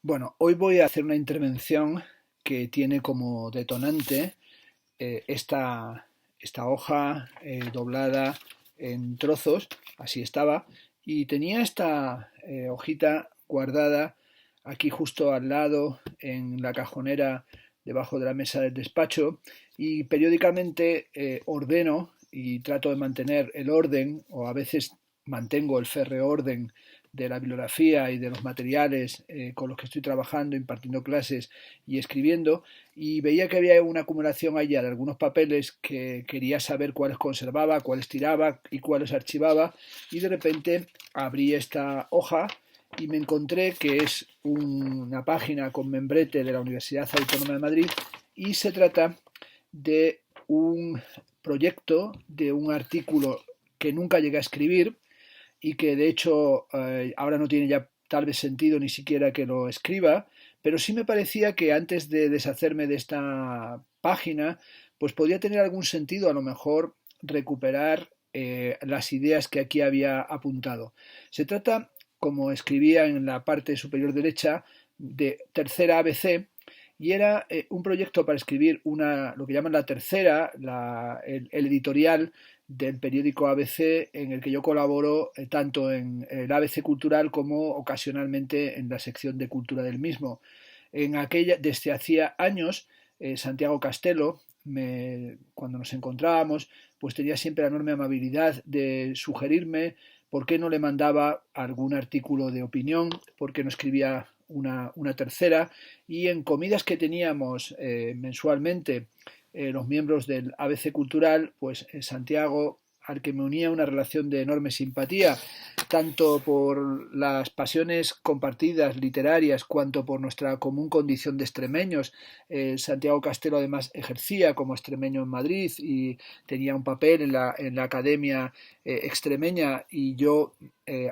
Bueno, hoy voy a hacer una intervención que tiene como detonante esta hoja doblada en trozos, así estaba, y tenía esta hojita guardada aquí justo al lado en la cajonera debajo de la mesa del despacho y periódicamente ordeno y trato de mantener el orden o a veces mantengo el férreo orden de la bibliografía y de los materiales con los que estoy trabajando, impartiendo clases y escribiendo, y veía que había una acumulación allá de algunos papeles que quería saber cuáles conservaba, cuáles tiraba y cuáles archivaba, y de repente abrí esta hoja y me encontré que es una página con membrete de la Universidad Autónoma de Madrid y se trata de un proyecto, de un artículo que nunca llegué a escribir, y que de hecho ahora no tiene ya tal vez sentido ni siquiera que lo escriba, pero sí me parecía que antes de deshacerme de esta página, pues podía tener algún sentido a lo mejor recuperar las ideas que aquí había apuntado. Se trata, como escribía en la parte superior derecha, de tercera ABC, y era un proyecto para escribir lo que llaman la tercera, el editorial del periódico ABC, en el que yo colaboro tanto en el ABC Cultural como ocasionalmente en la sección de cultura del mismo. Desde hacía años, Santiago Castelo, cuando nos encontrábamos, pues tenía siempre la enorme amabilidad de sugerirme por qué no le mandaba algún artículo de opinión, por qué no escribía una tercera, y en comidas que teníamos mensualmente los miembros del ABC Cultural, pues Santiago, al que me unía una relación de enorme simpatía, tanto por las pasiones compartidas literarias cuanto por nuestra común condición de extremeños. Santiago Castelo además ejercía como extremeño en Madrid y tenía un papel en la academia extremeña, y yo,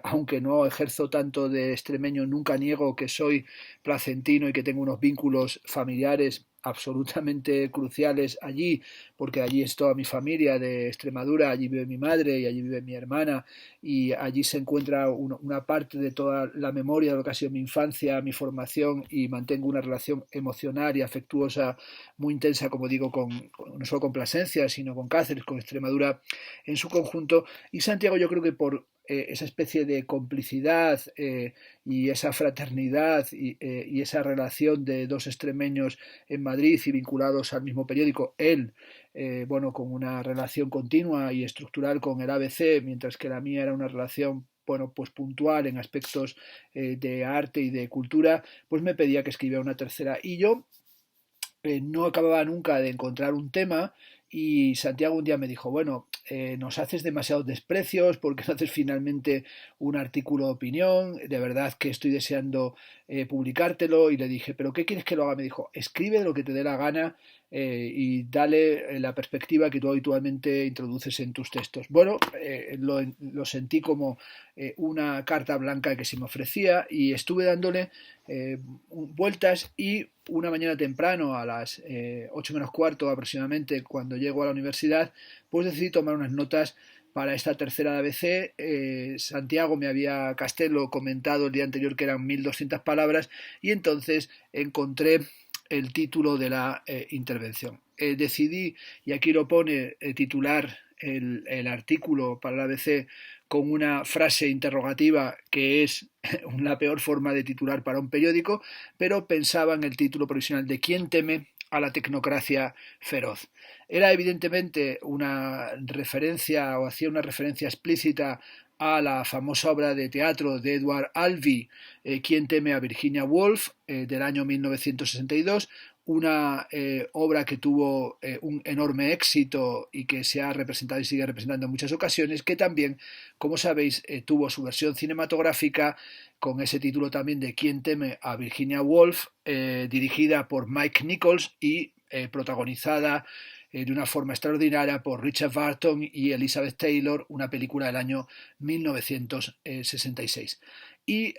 aunque no ejerzo tanto de extremeño, nunca niego que soy placentino y que tengo unos vínculos familiares absolutamente cruciales allí, porque allí es toda mi familia de Extremadura, allí vive mi madre y allí vive mi hermana, y allí se encuentra una parte de toda la memoria de lo que ha sido mi infancia, mi formación, y mantengo una relación emocional y afectuosa muy intensa, como digo, no solo con Plasencia, sino con Cáceres, con Extremadura en su conjunto. Y Santiago, yo creo que por esa especie de complicidad y esa fraternidad y esa relación de dos extremeños en Madrid y vinculados al mismo periódico, él, bueno, con una relación continua y estructural con el ABC, mientras que la mía era una relación, bueno, pues puntual en aspectos de arte y de cultura, pues me pedía que escribiera una tercera. Y yo no acababa nunca de encontrar un tema, y Santiago un día me dijo, bueno, nos haces demasiados desprecios porque no haces finalmente un artículo de opinión, de verdad que estoy deseando publicártelo. Y le dije, pero ¿qué quieres que lo haga? Me dijo, escribe lo que te dé la gana y dale la perspectiva que tú habitualmente introduces en tus textos. Bueno, lo sentí como una carta blanca que se me ofrecía, y estuve dándole vueltas, y una mañana temprano, a las 8 menos cuarto aproximadamente, cuando llego a la universidad, pues decidí tomar unas notas para esta tercera de ABC. Santiago me había, Castelo, comentado el día anterior que eran 1200 palabras, y entonces encontré el título de la intervención. Decidí, y aquí lo pone, titular el artículo para la ABC con una frase interrogativa, que es la peor forma de titular para un periódico, pero pensaba en el título provisional de ¿Quién teme a la tecnocracia feroz? Era evidentemente una referencia, o hacía una referencia explícita a la famosa obra de teatro de Edward Albee, ¿Quién teme a Virginia Woolf?, del año 1962, una obra que tuvo un enorme éxito y que se ha representado y sigue representando en muchas ocasiones, que también, como sabéis, tuvo su versión cinematográfica con ese título también de ¿Quién teme a Virginia Woolf?, dirigida por Mike Nichols y protagonizada de una forma extraordinaria por Richard Burton y Elizabeth Taylor, una película del año 1966. Y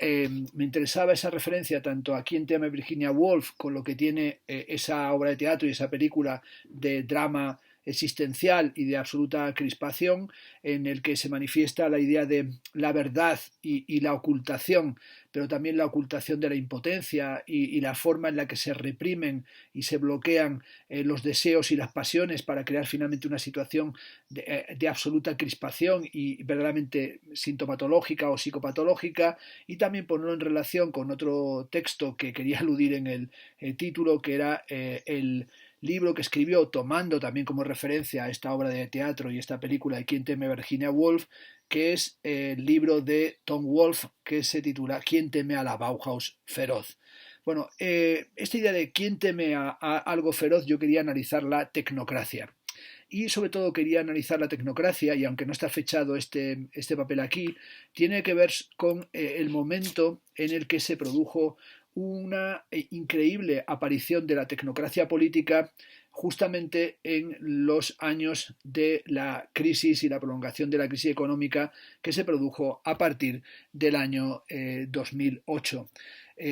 me interesaba esa referencia tanto a Quién teme a Virginia Woolf, con lo que tiene esa obra de teatro y esa película de drama existencial y de absoluta crispación, en el que se manifiesta la idea de la verdad y la ocultación, pero también la ocultación de la impotencia y la forma en la que se reprimen y se bloquean los deseos y las pasiones para crear finalmente una situación de absoluta crispación y verdaderamente sintomatológica o psicopatológica, y también ponerlo en relación con otro texto que quería aludir en el título, que era el libro que escribió tomando también como referencia a esta obra de teatro y esta película de Quien teme a Virginia Woolf, que es el libro de Tom Wolfe que se titula ¿Quién teme a la Bauhaus feroz? Bueno, esta idea de quién teme a algo feroz, yo quería analizar la tecnocracia. Y sobre todo quería analizar la tecnocracia, y aunque no está fechado este papel aquí, tiene que ver con el momento en el que se produjo una increíble aparición de la tecnocracia política justamente en los años de la crisis y la prolongación de la crisis económica que se produjo a partir del año 2008.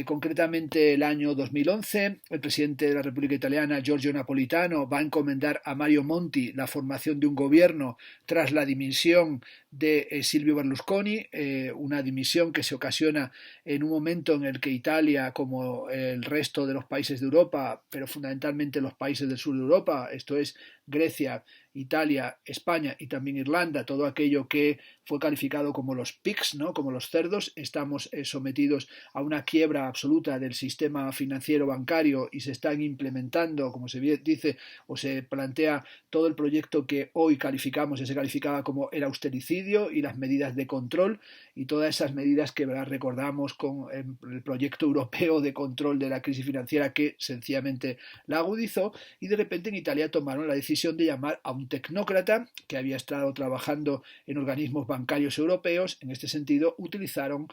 Concretamente el año 2011, el presidente de la República Italiana, Giorgio Napolitano, va a encomendar a Mario Monti la formación de un gobierno tras la dimisión de Silvio Berlusconi, una dimisión que se ocasiona en un momento en el que Italia, como el resto de los países de Europa, pero fundamentalmente los países del sur de Europa, esto es Grecia, Italia, España y también Irlanda, todo aquello que fue calificado como los pigs, ¿no? Como los cerdos, estamos sometidos a una quiebra absoluta del sistema financiero bancario y se están implementando, como se dice o se plantea, todo el proyecto que hoy calificamos y se calificaba como el austericidio y las medidas de control y todas esas medidas que recordamos con el proyecto europeo de control de la crisis financiera que sencillamente la agudizó, y de repente en Italia tomaron la decisión de llamar a un tecnócrata que había estado trabajando en organismos bancarios europeos. En este sentido utilizaron,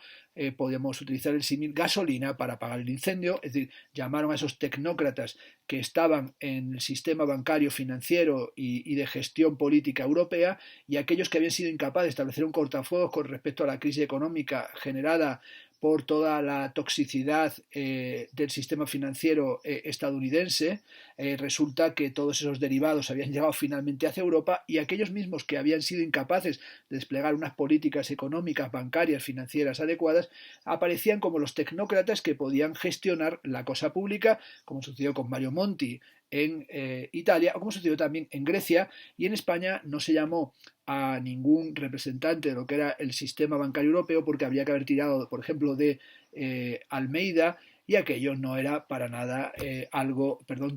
podemos utilizar el símil, gasolina para apagar el incendio, es decir, llamaron a esos tecnócratas que estaban en el sistema bancario, financiero y de gestión política europea, y aquellos que habían sido incapaces de establecer un cortafuegos con respecto a la crisis económica generada por toda la toxicidad del sistema financiero estadounidense. Resulta que todos esos derivados habían llegado finalmente hacia Europa, y aquellos mismos que habían sido incapaces de desplegar unas políticas económicas, bancarias, financieras adecuadas, aparecían como los tecnócratas que podían gestionar la cosa pública, como sucedió con Mario Monti en Italia, o como sucedió también en Grecia, y en España no se llamó a ningún representante de lo que era el sistema bancario europeo porque habría que haber tirado, por ejemplo, de Almeida, y aquello no era para nada de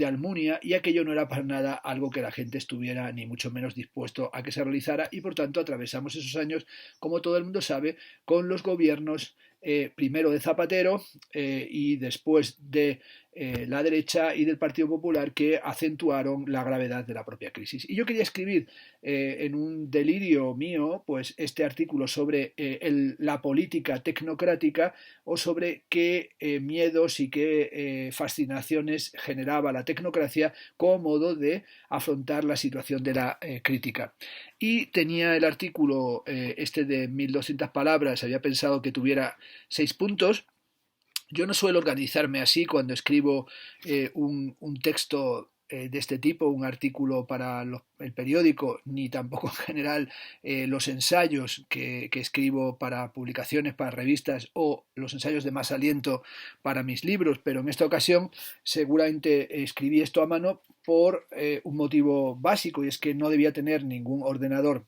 Almunia, y aquello no era para nada algo que la gente estuviera ni mucho menos dispuesto a que se realizara, y por tanto atravesamos esos años, como todo el mundo sabe, con los gobiernos primero de Zapatero y después de la derecha y del Partido Popular, que acentuaron la gravedad de la propia crisis. Y yo quería escribir en un delirio mío pues este artículo sobre la política tecnocrática, o sobre qué miedos y qué fascinaciones generaba la tecnocracia como modo de afrontar la situación de la crítica. Y tenía el artículo este de 1200 palabras, había pensado que tuviera 6 puntos. Yo no suelo organizarme así cuando escribo un texto de este tipo, un artículo para el periódico, ni tampoco en general los ensayos que escribo para publicaciones, para revistas, o los ensayos de más aliento para mis libros, pero en esta ocasión seguramente escribí esto a mano por un motivo básico, y es que no debía tener ningún ordenador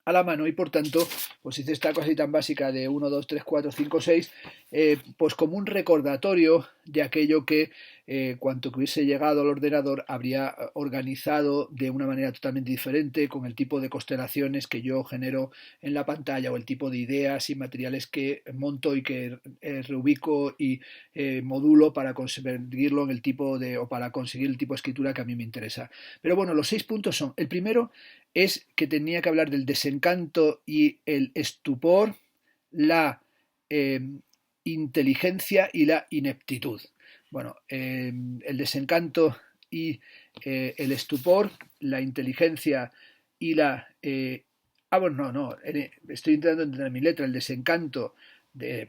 a la mano, y por tanto pues hice esta cosa tan básica de 1, 2, 3, 4, 5, 6, pues como un recordatorio de aquello que cuanto que hubiese llegado al ordenador habría organizado de una manera totalmente diferente, con el tipo de constelaciones que yo genero en la pantalla, o el tipo de ideas y materiales que monto y que reubico y modulo para conseguirlo en el tipo de, o para conseguir el tipo de escritura que a mí me interesa. Pero bueno, los 6 puntos son: el primero es que tenía que hablar del desencanto y el estupor, la inteligencia y la ineptitud. Bueno, el desencanto y el estupor, la inteligencia y la... bueno, no, estoy intentando entender mi letra. El desencanto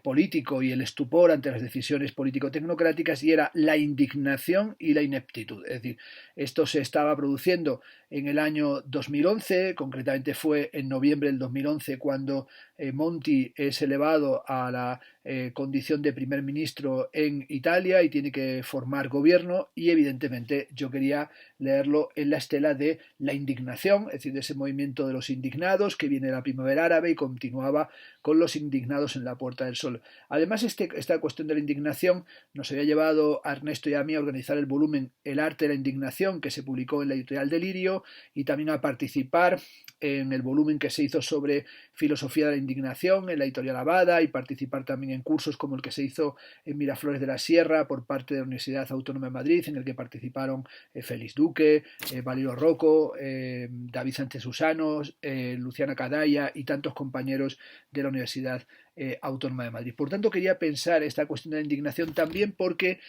político y el estupor ante las decisiones político-tecnocráticas, y era la indignación y la ineptitud. Es decir, esto se estaba produciendo en el año 2011, concretamente fue en noviembre del 2011 cuando Monti es elevado a la condición de primer ministro en Italia y tiene que formar gobierno, y evidentemente yo quería leerlo en la estela de la indignación, es decir, de ese movimiento de los indignados que viene de la primavera árabe y continuaba con los indignados en la Puerta del Sol. Además, esta cuestión de la indignación nos había llevado a Ernesto y a mí a organizar el volumen El arte de la indignación, que se publicó en la editorial Delirio, y también a participar en el volumen que se hizo sobre filosofía de la indignación en la editorial Abada, y participar también en cursos como el que se hizo en Miraflores de la Sierra por parte de la Universidad Autónoma de Madrid, en el que participaron Félix Duque, Valerio Rocco, David Sánchez Usanos, Luciana Cadaya y tantos compañeros de la Universidad Autónoma de Madrid. Por tanto, quería pensar esta cuestión de la indignación también porque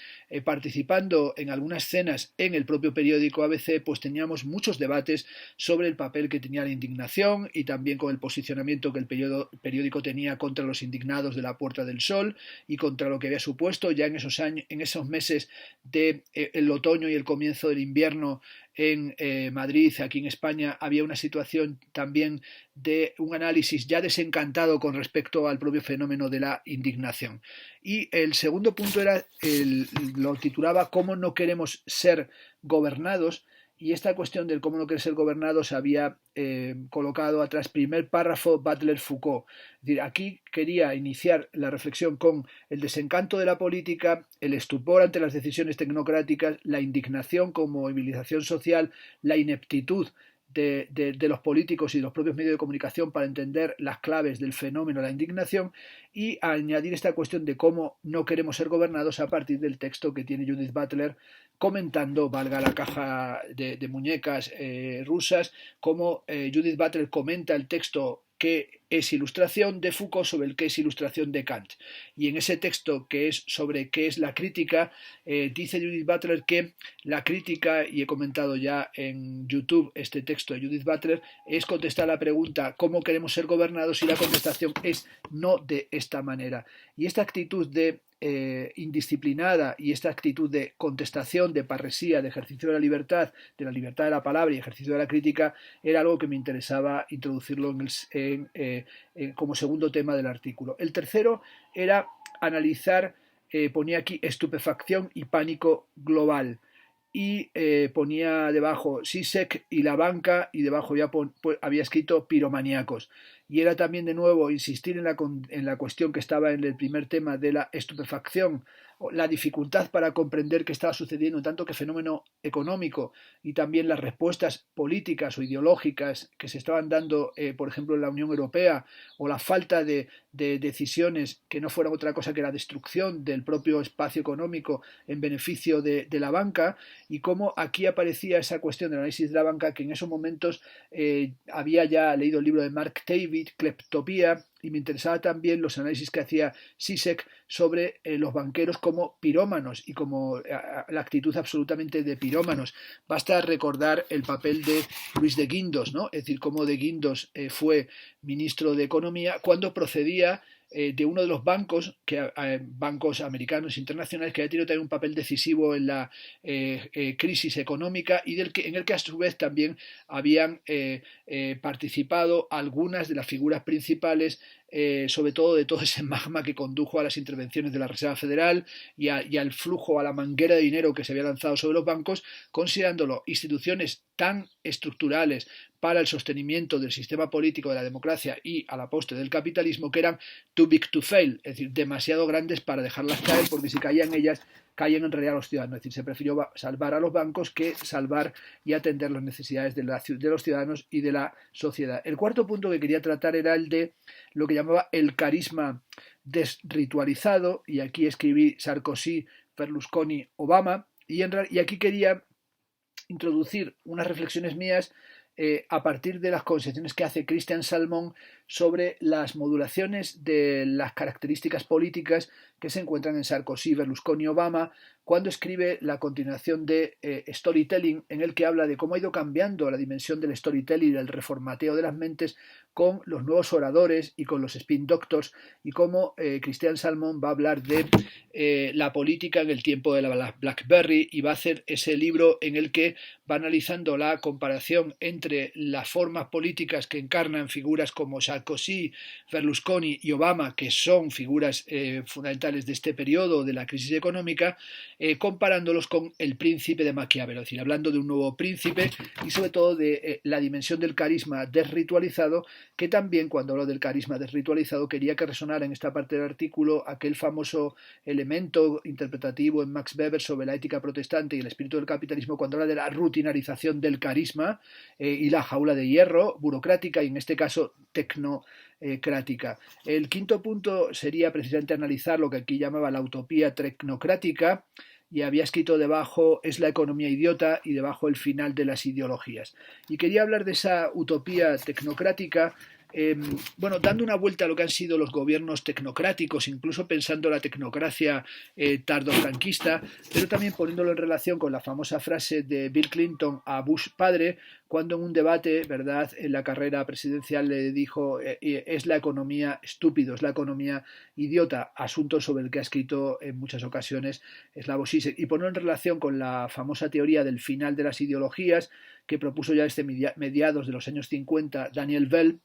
participando en algunas cenas en el propio periódico ABC, pues teníamos muchos debates sobre el papel que tenía la indignación y también con el posicionamiento que el periódico tenía contra los indignados de la Puerta del Sol y contra lo que había supuesto ya en esos años, en esos meses de el otoño y el comienzo del invierno en Madrid. Aquí en España había una situación también de un análisis ya desencantado con respecto al propio fenómeno de la indignación. Y el segundo punto lo titulaba ¿Cómo no queremos ser gobernados? Y esta cuestión del cómo no querer ser gobernado se había colocado atrás, primer párrafo, Butler-Foucault. Es decir, aquí quería iniciar la reflexión con el desencanto de la política, el estupor ante las decisiones tecnocráticas, la indignación como movilización social, la ineptitud de los políticos y de los propios medios de comunicación para entender las claves del fenómeno de la indignación, y añadir esta cuestión de cómo no queremos ser gobernados a partir del texto que tiene Judith Butler comentando, valga la caja de muñecas rusas, cómo Judith Butler comenta el texto que es ilustración de Foucault sobre el que es ilustración de Kant. Y en ese texto que es sobre qué es la crítica, dice Judith Butler que la crítica, y he comentado ya en YouTube este texto de Judith Butler, es contestar la pregunta ¿cómo queremos ser gobernados? Y la contestación es no de esta manera. Y esta actitud de indisciplinada y esta actitud de contestación, de parresía, de ejercicio de la libertad de la palabra y ejercicio de la crítica, era algo que me interesaba introducirlo como segundo tema del artículo. El tercero era analizar, ponía aquí estupefacción y pánico global, y ponía debajo Zizek y la banca, y debajo ya había escrito piromaníacos. Y era también de nuevo insistir en la cuestión que estaba en el primer tema de la estupefacción, la dificultad para comprender qué estaba sucediendo, tanto que fenómeno económico y también las respuestas políticas o ideológicas que se estaban dando, por ejemplo, en la Unión Europea, o la falta de decisiones que no fueran otra cosa que la destrucción del propio espacio económico en beneficio de la banca, y cómo aquí aparecía esa cuestión del análisis de la banca que en esos momentos había ya leído el libro de Mark David, Cleptopía, y me interesaba también los análisis que hacía Zizek sobre los banqueros como pirómanos y como la actitud absolutamente de pirómanos. Basta recordar el papel de Luis de Guindos, ¿no? Es decir, cómo de Guindos fue ministro de Economía cuando procedía de uno de los bancos, bancos americanos internacionales, que había tenido también un papel decisivo en la crisis económica, y en el que a su vez también habían participado algunas de las figuras principales, sobre todo de todo ese magma que condujo a las intervenciones de la Reserva Federal y al flujo, a la manguera de dinero que se había lanzado sobre los bancos, considerándolo instituciones tan estructurales para el sostenimiento del sistema político, de la democracia y a la postre del capitalismo, que eran too big to fail, es decir, demasiado grandes para dejarlas caer, porque si caían ellas, caían en realidad los ciudadanos. Es decir, se prefirió salvar a los bancos que salvar y atender las necesidades de los ciudadanos y de la sociedad. El cuarto punto que quería tratar era el de lo que llamaba el carisma desritualizado, y aquí escribí Sarkozy, Berlusconi, Obama, y aquí quería introducir unas reflexiones mías a partir de las concepciones que hace Christian Salmon sobre las modulaciones de las características políticas que se encuentran en Sarkozy, Berlusconi y Obama, cuando escribe la continuación de Storytelling, en el que habla de cómo ha ido cambiando la dimensión del storytelling y del reformateo de las mentes con los nuevos oradores y con los spin doctors, y cómo Christian Salmon va a hablar de la política en el tiempo de la BlackBerry, y va a hacer ese libro en el que va analizando la comparación entre las formas políticas que encarnan figuras como Sarkozy, Berlusconi y Obama, que son figuras fundamentales de este periodo de la crisis económica, comparándolos con el príncipe de Maquiavelo, es decir, hablando de un nuevo príncipe y sobre todo de la dimensión del carisma desritualizado, que también, cuando hablo del carisma desritualizado, quería que resonara en esta parte del artículo aquel famoso elemento interpretativo en Max Weber sobre la ética protestante y el espíritu del capitalismo, cuando habla de la rutinarización del carisma y la jaula de hierro burocrática, y en este caso tecnocrática. El quinto punto sería precisamente analizar lo que aquí llamaba la utopía tecnocrática, y había escrito debajo es la economía idiota y debajo el final de las ideologías. Y quería hablar de esa utopía tecnocrática, dando una vuelta a lo que han sido los gobiernos tecnocráticos, incluso pensando la tecnocracia tardofranquista, pero también poniéndolo en relación con la famosa frase de Bill Clinton a Bush padre, cuando en un debate, ¿verdad?, en la carrera presidencial le dijo es la economía estúpido, es la economía idiota, asunto sobre el que ha escrito en muchas ocasiones Slavoj Žižek, y ponerlo en relación con la famosa teoría del final de las ideologías que propuso ya desde mediados de los años 50 Daniel Bell,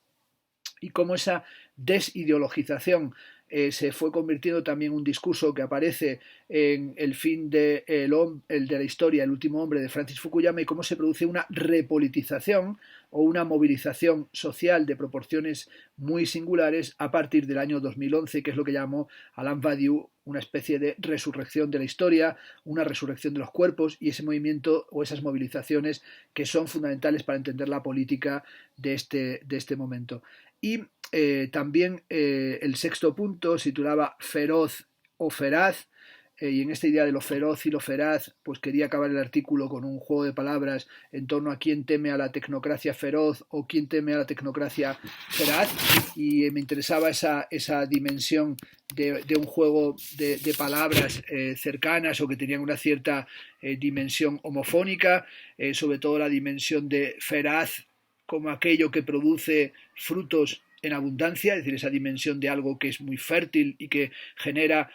y cómo esa desideologización se fue convirtiendo también en un discurso que aparece en El fin de la historia, El último hombre, de Francis Fukuyama, y cómo se produce una repolitización o una movilización social de proporciones muy singulares a partir del año 2011, que es lo que llamó Alain Badiou una especie de resurrección de la historia, una resurrección de los cuerpos, y ese movimiento o esas movilizaciones que son fundamentales para entender la política de este momento. Y también el sexto punto se titulaba Feroz o Feraz, y en esta idea de lo feroz y lo feraz, pues quería acabar el artículo con un juego de palabras en torno a quién teme a la tecnocracia feroz o quién teme a la tecnocracia feraz, y me interesaba esa dimensión de un juego de palabras cercanas o que tenían una cierta dimensión homofónica, sobre todo la dimensión de feraz como aquello que produce frutos en abundancia, es decir, esa dimensión de algo que es muy fértil y que genera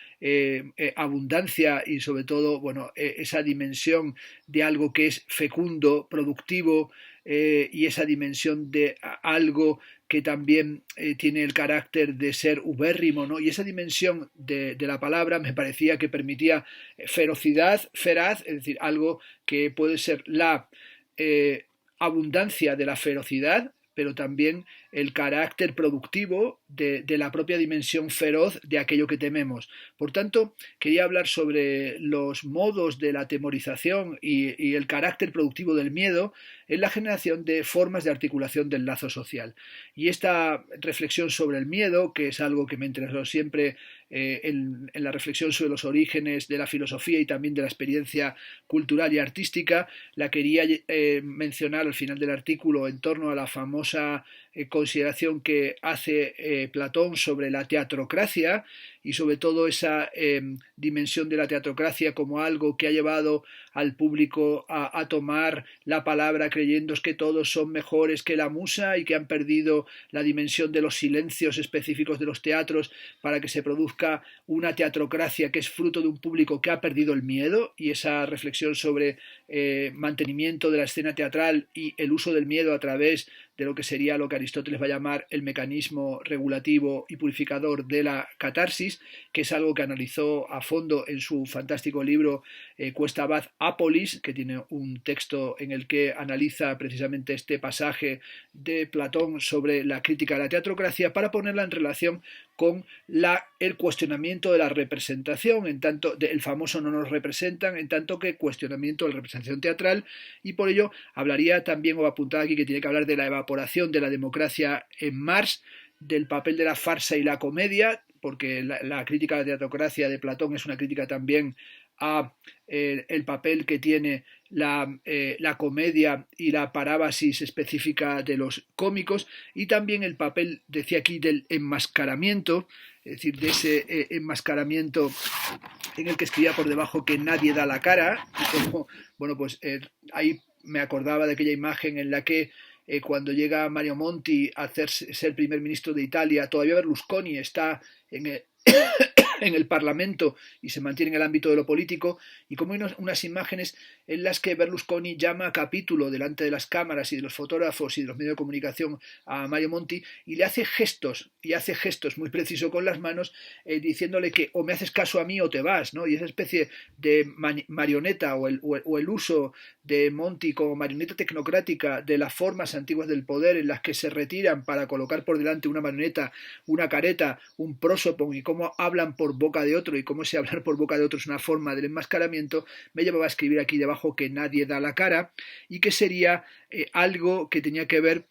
abundancia, y sobre todo, esa dimensión de algo que es fecundo, productivo, y esa dimensión de algo que también tiene el carácter de ser ubérrimo, ¿no? Y esa dimensión de la palabra me parecía que permitía ferocidad, feraz, es decir, algo que puede ser la abundancia de la ferocidad, pero también el carácter productivo de la propia dimensión feroz de aquello que tememos. Por tanto, quería hablar sobre los modos de la atemorización y el carácter productivo del miedo en la generación de formas de articulación del lazo social. Y esta reflexión sobre el miedo, que es algo que me interesó siempre en la reflexión sobre los orígenes de la filosofía y también de la experiencia cultural y artística, la quería mencionar al final del artículo en torno a la famosa consideración que hace Platón sobre la teatrocracia, y sobre todo esa dimensión de la teatrocracia como algo que ha llevado al público a tomar la palabra creyendo que todos son mejores que la musa y que han perdido la dimensión de los silencios específicos de los teatros para que se produzca una teatrocracia que es fruto de un público que ha perdido el miedo, y esa reflexión sobre mantenimiento de la escena teatral y el uso del miedo a través de lo que sería lo que Aristóteles va a llamar el mecanismo regulativo y purificador de la catarsis, que es algo que analizó a fondo en su fantástico libro Cuesta Abad Apolis, que tiene un texto en el que analiza precisamente este pasaje de Platón sobre la crítica de la teatrocracia, para ponerla en relación con el cuestionamiento de la representación, en tanto el famoso no nos representan, en tanto que cuestionamiento de la representación teatral, y por ello hablaría también, o apuntaba aquí, que tiene que hablar de la evaporación de la democracia en Marx, del papel de la farsa y la comedia, porque la crítica a la teatrocracia de Platón es una crítica también a el papel que tiene la comedia y la parábasis específica de los cómicos, y también el papel, decía aquí, del enmascaramiento, es decir, de ese enmascaramiento en el que escribía por debajo que nadie da la cara, y como, bueno, pues ahí me acordaba de aquella imagen en la que cuando llega Mario Monti a ser primer ministro de Italia, todavía Berlusconi está en el, en el Parlamento y se mantiene en el ámbito de lo político, y como hay unas imágenes en las que Berlusconi llama a capítulo delante de las cámaras y de los fotógrafos y de los medios de comunicación a Mario Monti y le hace gestos, muy preciso con las manos, diciéndole que o me haces caso a mí o te vas, ¿no? Y esa especie de marioneta o el uso de Monti como marioneta tecnocrática de las formas antiguas del poder en las que se retiran para colocar por delante una marioneta, una careta, un prósopon, y cómo hablan por boca de otro y cómo ese hablar por boca de otro es una forma del enmascaramiento, me llevaba a escribir aquí debajo que nadie da la cara, y que sería algo que tenía que ver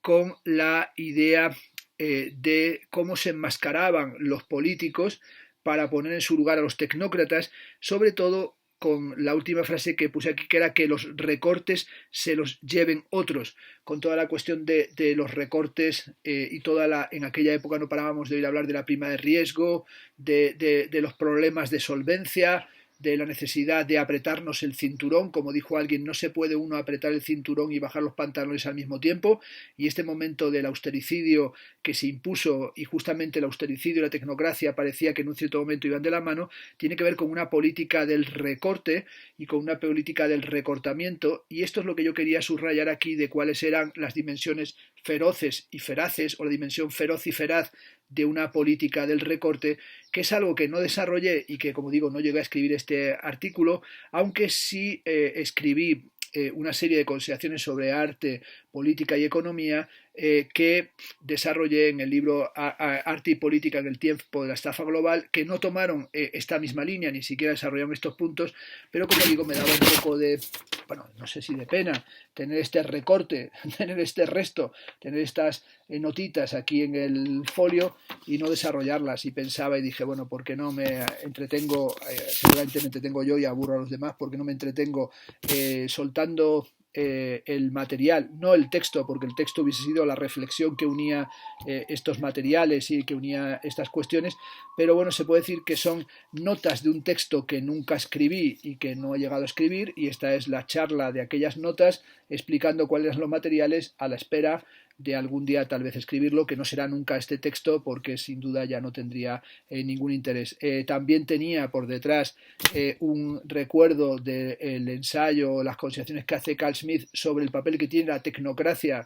con la idea de cómo se enmascaraban los políticos para poner en su lugar a los tecnócratas, sobre todo con la última frase que puse aquí, que era que los recortes se los lleven otros, con toda la cuestión de los recortes y en aquella época no parábamos de oír hablar de la prima de riesgo, de los problemas de solvencia, de la necesidad de apretarnos el cinturón. Como dijo alguien, no se puede uno apretar el cinturón y bajar los pantalones al mismo tiempo, y este momento del austericidio que se impuso, y justamente el austericidio y la tecnocracia parecía que en un cierto momento iban de la mano, tiene que ver con una política del recorte y con una política del recortamiento, y esto es lo que yo quería subrayar aquí de cuáles eran las dimensiones feroces y feraces, o la dimensión feroz y feraz de una política del recorte, que es algo que no desarrollé y que, como digo, no llegué a escribir este artículo, aunque sí escribí una serie de consideraciones sobre arte, política y economía que desarrollé en el libro Arte y Política en el tiempo de la estafa global, que no tomaron esta misma línea, ni siquiera desarrollaron estos puntos, pero como digo, me daba un poco de, bueno, no sé si de pena, tener este recorte, tener este resto, tener estas notitas aquí en el folio y no desarrollarlas, y pensaba y dije, bueno, ¿por qué no me entretengo? Seguramente me entretengo yo y aburro a los demás, ¿por qué no me entretengo soltando el material, no el texto, porque el texto hubiese sido la reflexión que unía estos materiales y que unía estas cuestiones, pero bueno, se puede decir que son notas de un texto que nunca escribí y que no he llegado a escribir, y esta es la charla de aquellas notas explicando cuáles eran los materiales, a la espera de algún día tal vez escribirlo, que no será nunca este texto porque sin duda ya no tendría ningún interés. También tenía por detrás un recuerdo del ensayo, las consideraciones que hace Carl Smith sobre el papel que tiene la tecnocracia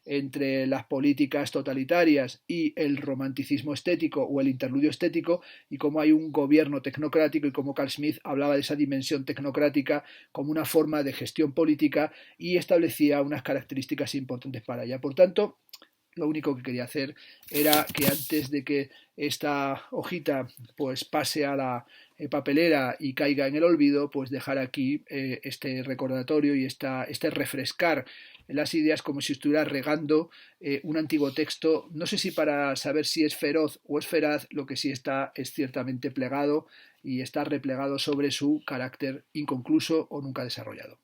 entre las políticas totalitarias y el romanticismo estético o el interludio estético, y cómo hay un gobierno tecnocrático, y cómo Carl Smith hablaba de esa dimensión tecnocrática como una forma de gestión política y establecía unas características importantes para ella. Por tanto, lo único que quería hacer era que antes de que esta hojita pues pase a la papelera y caiga en el olvido, pues dejar aquí este recordatorio y este refrescar las ideas, como si estuviera regando un antiguo texto, no sé si para saber si es feroz o es feraz, lo que sí está es ciertamente plegado y está replegado sobre su carácter inconcluso o nunca desarrollado.